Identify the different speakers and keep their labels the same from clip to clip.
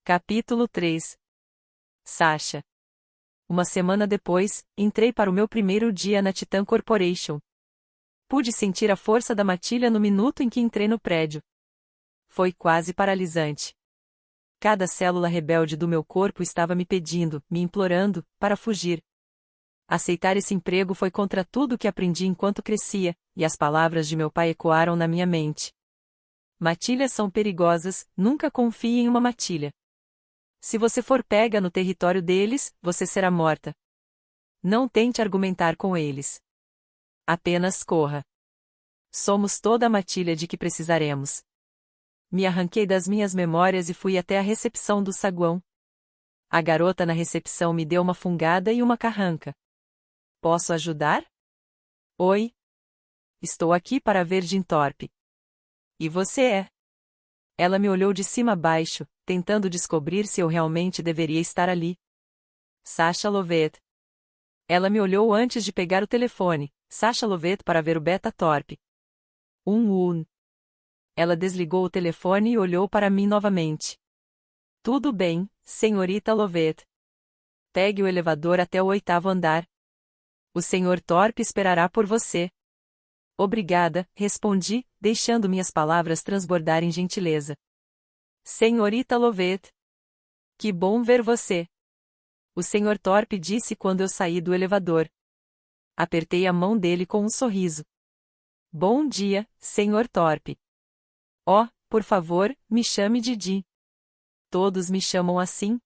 Speaker 1: Capítulo 3. Sasha. Uma semana depois, entrei para o meu primeiro dia na Titan Corporation. Pude sentir a força da matilha no minuto em que entrei no prédio. Foi quase paralisante. Cada célula rebelde do meu corpo estava me pedindo, me implorando, para fugir. Aceitar esse emprego foi contra tudo o que aprendi enquanto crescia, e as palavras de meu pai ecoaram na minha mente. Matilhas são perigosas, nunca confie em uma matilha. Se você for pega no território deles, você será morta. Não tente argumentar com eles. Apenas corra. Somos toda a matilha de que precisaremos. Me arranquei das minhas memórias e fui até a recepção do saguão. A garota na recepção me deu uma fungada e uma carranca. Posso ajudar? Oi. Estou aqui para ver Jim Thorpe. E você é? Ela me olhou de cima a baixo, tentando descobrir se eu realmente deveria estar ali. Sasha Lovett. Ela me olhou antes de pegar o telefone, Sasha Lovett para ver o Beta Thorpe. Ela desligou o telefone e olhou para mim novamente. Tudo bem, senhorita Lovett. Pegue o elevador até o 8º andar. O Sr. Thorpe esperará por você. Obrigada, respondi, deixando minhas palavras transbordar em gentileza. Senhorita Lovett. Que bom ver você. O Sr. Thorpe disse quando eu saí do elevador. Apertei a mão dele com um sorriso. Bom dia, Sr. Thorpe. Oh, por favor, me chame de Di. Todos me chamam assim?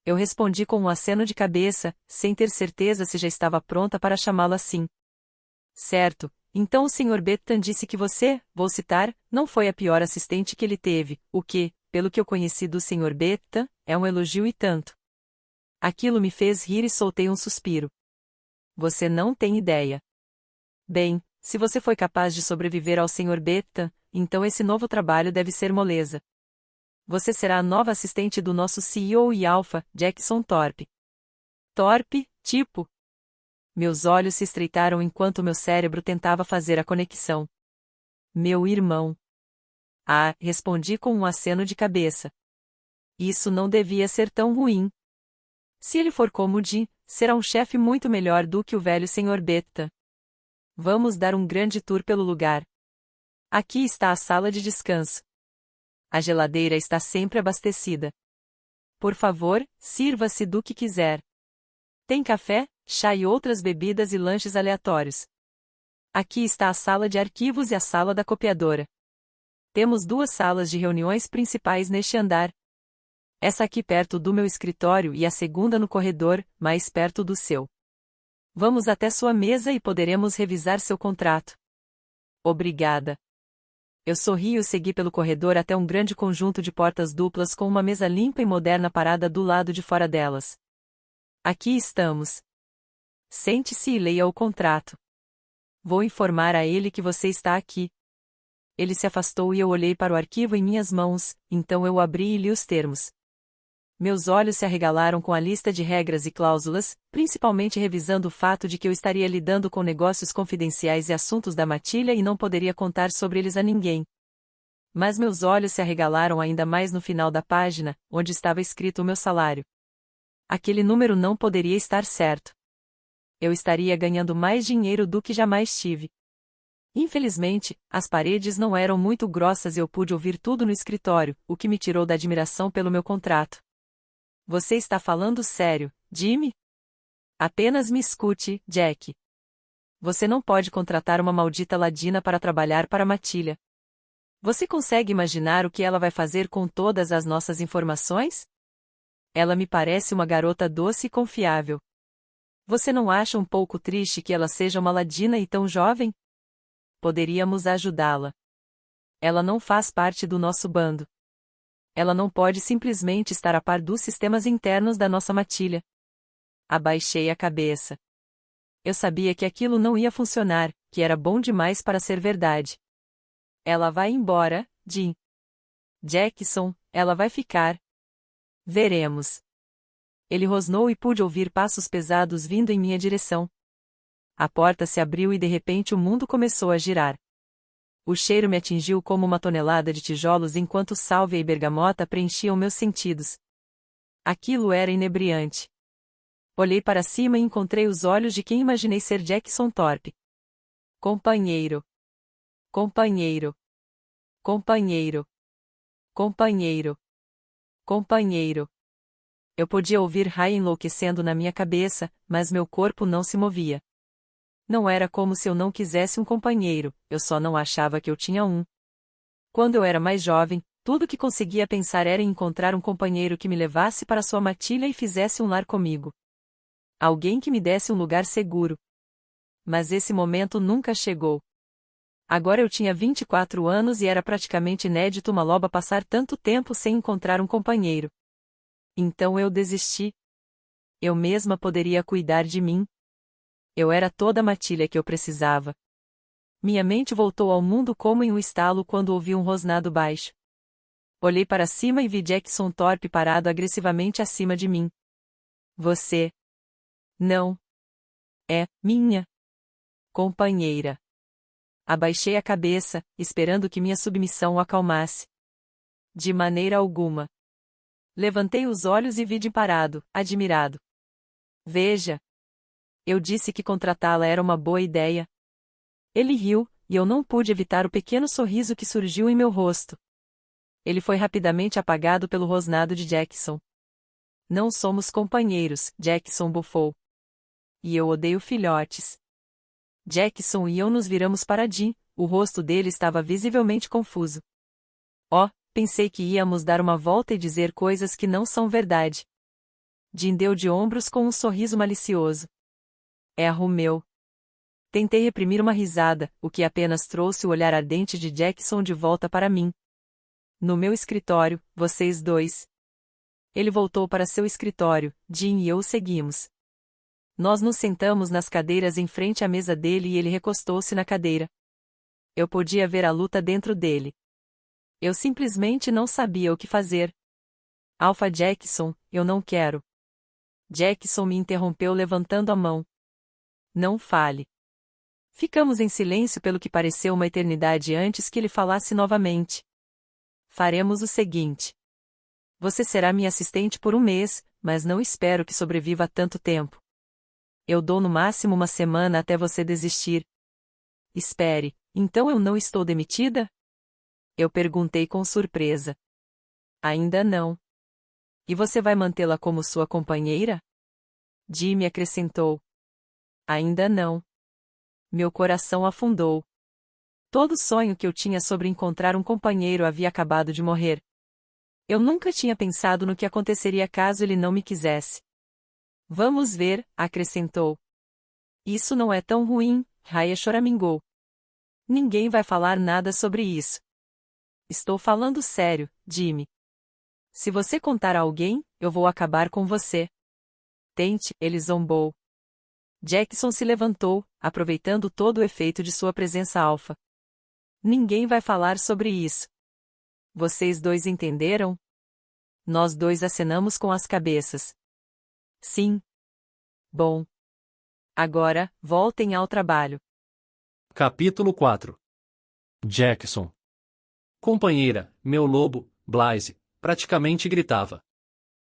Speaker 1: Eu respondi com um aceno de cabeça, sem ter certeza se já estava pronta para chamá-lo assim. Certo. Então o Sr. Bettan disse que você, vou citar, não foi a pior assistente que ele teve, o que, pelo que eu conheci do Sr. Bettan, é um elogio e tanto. Aquilo me fez rir e soltei um suspiro. Você não tem ideia. Bem, se você foi capaz de sobreviver ao Sr. Bettan, então esse novo trabalho deve ser moleza. Você será a nova assistente do nosso CEO e alfa, Jackson Thorpe. Thorpe, tipo? Meus olhos se estreitaram enquanto meu cérebro tentava fazer a conexão. Meu irmão. Ah, respondi com um aceno de cabeça. Isso não devia ser tão ruim. Se ele for como Di, será um chefe muito melhor do que o velho Sr. Bettan. Vamos dar um grande tour pelo lugar. Aqui está a sala de descanso. A geladeira está sempre abastecida. Por favor, sirva-se do que quiser. Tem café, chá e outras bebidas e lanches aleatórios. Aqui está a sala de arquivos e a sala da copiadora. Temos 2 salas de reuniões principais neste andar. Essa aqui perto do meu escritório e a segunda no corredor, mais perto do seu. Vamos até sua mesa e poderemos revisar seu contrato. Obrigada. Eu sorri e segui pelo corredor até um grande conjunto de portas duplas com uma mesa limpa e moderna parada do lado de fora delas. Aqui estamos. Sente-se e leia o contrato. Vou informar a ele que você está aqui. Ele se afastou e eu olhei para o arquivo em minhas mãos, então eu o abri e li os termos. Meus olhos se arregalaram com a lista de regras e cláusulas, principalmente revisando o fato de que eu estaria lidando com negócios confidenciais e assuntos da matilha e não poderia contar sobre eles a ninguém. Mas meus olhos se arregalaram ainda mais no final da página, onde estava escrito o meu salário. Aquele número não poderia estar certo. Eu estaria ganhando mais dinheiro do que jamais tive. Infelizmente, as paredes não eram muito grossas e eu pude ouvir tudo no escritório, o que me tirou da admiração pelo meu contrato. Você está falando sério, Jimmy? Apenas me escute, Jack. Você não pode contratar uma maldita ladina para trabalhar para a matilha. Você consegue imaginar o que ela vai fazer com todas as nossas informações? Ela me parece uma garota doce e confiável. Você não acha um pouco triste que ela seja uma ladina e tão jovem? Poderíamos ajudá-la. Ela não faz parte do nosso bando. Ela não pode simplesmente estar a par dos sistemas internos da nossa matilha. Abaixei a cabeça. Eu sabia que aquilo não ia funcionar, que era bom demais para ser verdade. Ela vai embora, Jim. Jackson, ela vai ficar. Veremos. Ele rosnou e pude ouvir passos pesados vindo em minha direção. A porta se abriu e de repente o mundo começou a girar. O cheiro me atingiu como uma tonelada de tijolos enquanto sálvia e bergamota preenchiam meus sentidos. Aquilo era inebriante. Olhei para cima e encontrei os olhos de quem imaginei ser Jackson Thorpe. Companheiro. Companheiro. Companheiro. Companheiro. Companheiro. Eu podia ouvir Ray enlouquecendo na minha cabeça, mas meu corpo não se movia. Não era como se eu não quisesse um companheiro, eu só não achava que eu tinha um. Quando eu era mais jovem, tudo que conseguia pensar era em encontrar um companheiro que me levasse para sua matilha e fizesse um lar comigo. Alguém que me desse um lugar seguro. Mas esse momento nunca chegou. Agora eu tinha 24 anos e era praticamente inédito uma loba passar tanto tempo sem encontrar um companheiro. Então eu desisti. Eu mesma poderia cuidar de mim. Eu era toda a matilha que eu precisava. Minha mente voltou ao mundo como em um estalo quando ouvi um rosnado baixo. Olhei para cima e vi Jackson Thorpe parado agressivamente acima de mim. Você não é minha companheira. Abaixei a cabeça, esperando que minha submissão o acalmasse. De maneira alguma. Levantei os olhos e vi Jim parado, admirado. Veja. Eu disse que contratá-la era uma boa ideia. Ele riu, e eu não pude evitar o pequeno sorriso que surgiu em meu rosto. Ele foi rapidamente apagado pelo rosnado de Jackson. Não somos companheiros, Jackson bufou. E eu odeio filhotes. Jackson e eu nos viramos para Jim, o rosto dele estava visivelmente confuso. Oh, pensei que íamos dar uma volta e dizer coisas que não são verdade. Jim deu de ombros com um sorriso malicioso. Erro meu. Tentei reprimir uma risada, o que apenas trouxe o olhar ardente de Jackson de volta para mim. No meu escritório, vocês dois. Ele voltou para seu escritório, Jim e eu o seguimos. Nós nos sentamos nas cadeiras em frente à mesa dele e ele recostou-se na cadeira. Eu podia ver a luta dentro dele. Eu simplesmente não sabia o que fazer. Alpha Jackson, eu não quero. Jackson me interrompeu levantando a mão. Não fale. Ficamos em silêncio pelo que pareceu uma eternidade antes que ele falasse novamente. Faremos o seguinte. Você será minha assistente por um mês, mas não espero que sobreviva tanto tempo. Eu dou no máximo uma semana até você desistir. Espere, então eu não estou demitida? Eu perguntei com surpresa. Ainda não. E você vai mantê-la como sua companheira? Jimmy acrescentou. Ainda não. Meu coração afundou. Todo sonho que eu tinha sobre encontrar um companheiro havia acabado de morrer. Eu nunca tinha pensado no que aconteceria caso ele não me quisesse. Vamos ver, acrescentou. Isso não é tão ruim, Raya choramingou. Ninguém vai falar nada sobre isso. Estou falando sério, Jimmy. Se você contar a alguém, eu vou acabar com você. Tente, ele zombou. Jackson se levantou, aproveitando todo o efeito de sua presença alfa. Ninguém vai falar sobre isso. Vocês dois entenderam? Nós dois acenamos com as cabeças. Sim. Bom. Agora, voltem ao trabalho.
Speaker 2: Capítulo 4. Jackson. Companheira, meu lobo, Blaise, praticamente gritava.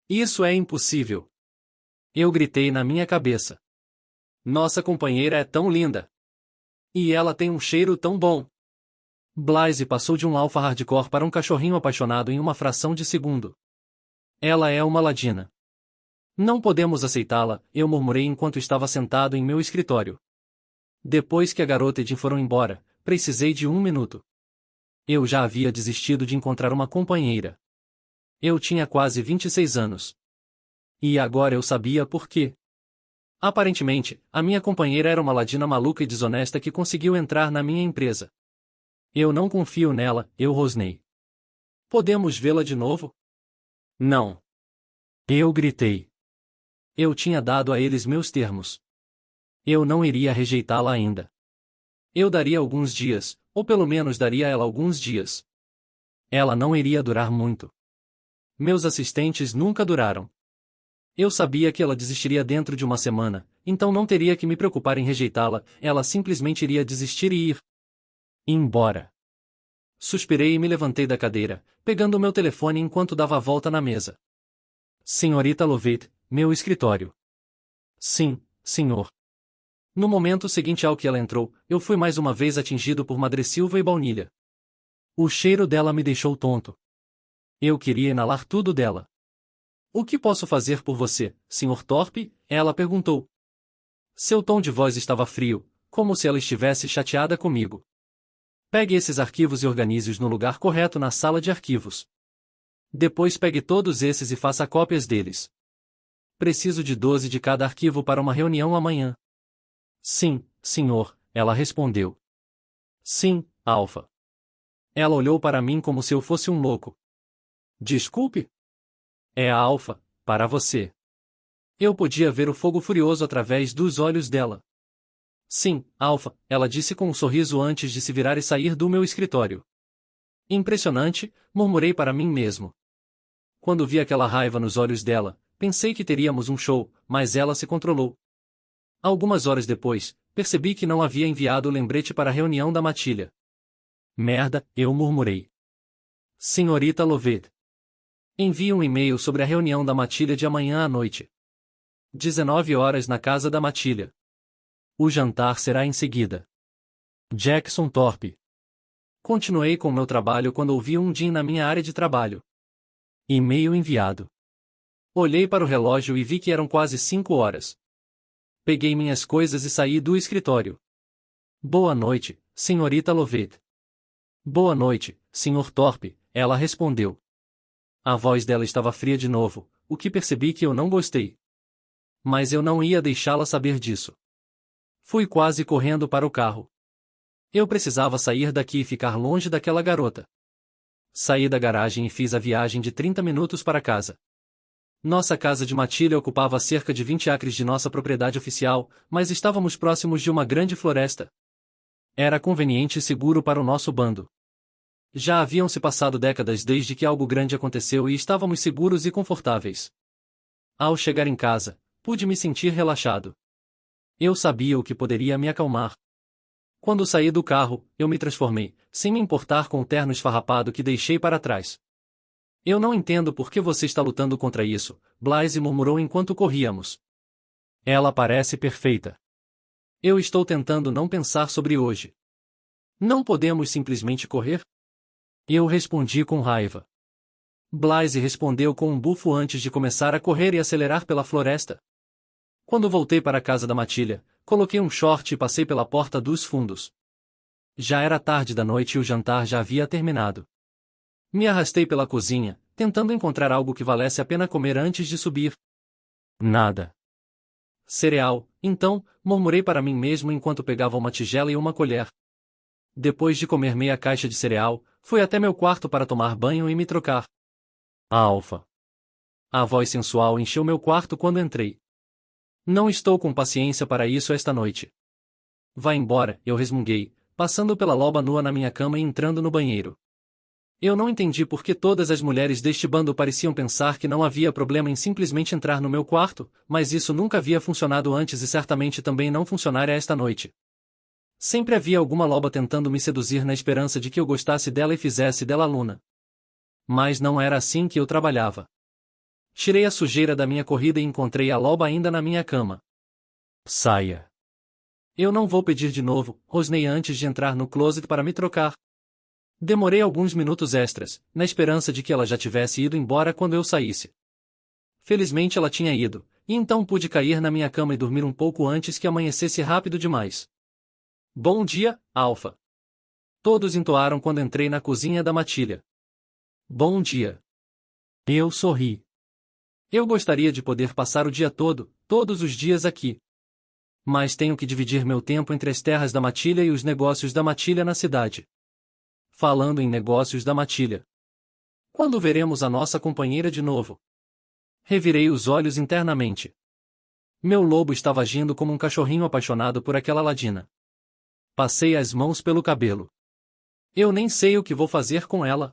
Speaker 2: Isso é impossível. Eu gritei na minha cabeça. Nossa companheira é tão linda. E ela tem um cheiro tão bom. Blaise passou de um alfa hardcore para um cachorrinho apaixonado em uma fração de segundo. Ela é uma ladina. Não podemos aceitá-la, eu murmurei enquanto estava sentado em meu escritório. Depois que a garota e Jim foram embora, precisei de um minuto. Eu já havia desistido de encontrar uma companheira. Eu tinha quase 26 anos. E agora eu sabia por quê. Aparentemente, a minha companheira era uma ladina maluca e desonesta que conseguiu entrar na minha empresa. Eu não confio nela, eu rosnei. Podemos vê-la de novo? Não. Eu gritei. Eu tinha dado a eles meus termos. Eu não iria rejeitá-la ainda. Eu daria alguns dias, ou pelo menos daria a ela alguns dias. Ela não iria durar muito. Meus assistentes nunca duraram. Eu sabia que ela desistiria dentro de uma semana, então não teria que me preocupar em rejeitá-la, ela simplesmente iria desistir e ir embora. Suspirei e me levantei da cadeira, pegando o meu telefone enquanto dava a volta na mesa. Senhorita Lovett, meu escritório. Sim, senhor. No momento seguinte ao que ela entrou, eu fui mais uma vez atingido por madressilva e baunilha. O cheiro dela me deixou tonto. Eu queria inalar tudo dela. O que posso fazer por você, Sr. Thorpe? Ela perguntou. Seu tom de voz estava frio, como se ela estivesse chateada comigo. Pegue esses arquivos e organize-os no lugar correto na sala de arquivos. Depois pegue todos esses e faça cópias deles. Preciso de 12 de cada arquivo para uma reunião amanhã. Sim, senhor, ela respondeu. Sim, Alpha. Ela olhou para mim como se eu fosse um louco. Desculpe? É a Alpha, para você. Eu podia ver o fogo furioso através dos olhos dela. Sim, Alpha, ela disse com um sorriso antes de se virar e sair do meu escritório. Impressionante, murmurei para mim mesmo. Quando vi aquela raiva nos olhos dela, pensei que teríamos um show, mas ela se controlou. Algumas horas depois, percebi que não havia enviado o lembrete para a reunião da matilha. Merda, eu murmurei. Senhorita Lovett. Envie um e-mail sobre a reunião da matilha de amanhã à noite. 19 horas na casa da matilha. O jantar será em seguida. Jackson Thorpe. Continuei com meu trabalho quando ouvi um din na minha área de trabalho. E-mail enviado. Olhei para o relógio e vi que eram quase 5 horas. Peguei minhas coisas e saí do escritório. Boa noite, senhorita Lovett. Boa noite, Sr. Thorpe, ela respondeu. A voz dela estava fria de novo, o que percebi que eu não gostei. Mas eu não ia deixá-la saber disso. Fui quase correndo para o carro. Eu precisava sair daqui e ficar longe daquela garota. Saí da garagem e fiz a viagem de 30 minutos para casa. Nossa casa de matilha ocupava cerca de 20 acres de nossa propriedade oficial, mas estávamos próximos de uma grande floresta. Era conveniente e seguro para o nosso bando. Já haviam se passado décadas desde que algo grande aconteceu e estávamos seguros e confortáveis. Ao chegar em casa, pude me sentir relaxado. Eu sabia o que poderia me acalmar. Quando saí do carro, eu me transformei, sem me importar com o terno esfarrapado que deixei para trás. Eu não entendo por que você está lutando contra isso, Blaise murmurou enquanto corríamos. Ela parece perfeita. Eu estou tentando não pensar sobre hoje. Não podemos simplesmente correr? Eu respondi com raiva. Blaise respondeu com um bufo antes de começar a correr e acelerar pela floresta. Quando voltei para a casa da matilha, coloquei um short e passei pela porta dos fundos. Já era tarde da noite e o jantar já havia terminado. Me arrastei pela cozinha, tentando encontrar algo que valesse a pena comer antes de subir. Nada. Cereal, então, murmurei para mim mesmo enquanto pegava uma tigela e uma colher. Depois de comer meia caixa de cereal, fui até meu quarto para tomar banho e me trocar. Alfa. A voz sensual encheu meu quarto quando entrei. Não estou com paciência para isso esta noite. Vá embora, eu resmunguei, passando pela loba nua na minha cama e entrando no banheiro. Eu não entendi por que todas as mulheres deste bando pareciam pensar que não havia problema em simplesmente entrar no meu quarto, mas isso nunca havia funcionado antes e certamente também não funcionaria esta noite. Sempre havia alguma loba tentando me seduzir na esperança de que eu gostasse dela e fizesse dela aluna. Mas não era assim que eu trabalhava. Tirei a sujeira da minha corrida e encontrei a loba ainda na minha cama. Saia. Eu não vou pedir de novo, rosnei antes de entrar no closet para me trocar. Demorei alguns minutos extras, na esperança de que ela já tivesse ido embora quando eu saísse. Felizmente ela tinha ido, e então pude cair na minha cama e dormir um pouco antes que amanhecesse rápido demais. Bom dia, Alpha. Todos entoaram quando entrei na cozinha da matilha. Bom dia. Eu sorri. Eu gostaria de poder passar o dia todo, todos os dias aqui. Mas tenho que dividir meu tempo entre as terras da matilha e os negócios da matilha na cidade. Falando em negócios da matilha. Quando veremos a nossa companheira de novo? Revirei os olhos internamente. Meu lobo estava agindo como um cachorrinho apaixonado por aquela ladina. Passei as mãos pelo cabelo. Eu nem sei o que vou fazer com ela.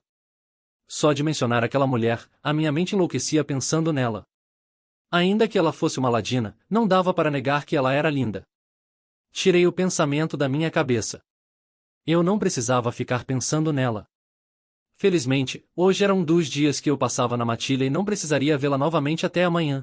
Speaker 2: Só de mencionar aquela mulher, a minha mente enlouquecia pensando nela. Ainda que ela fosse uma ladina, não dava para negar que ela era linda. Tirei o pensamento da minha cabeça. Eu não precisava ficar pensando nela. Felizmente, hoje era um dos dias que eu passava na matilha e não precisaria vê-la novamente até amanhã.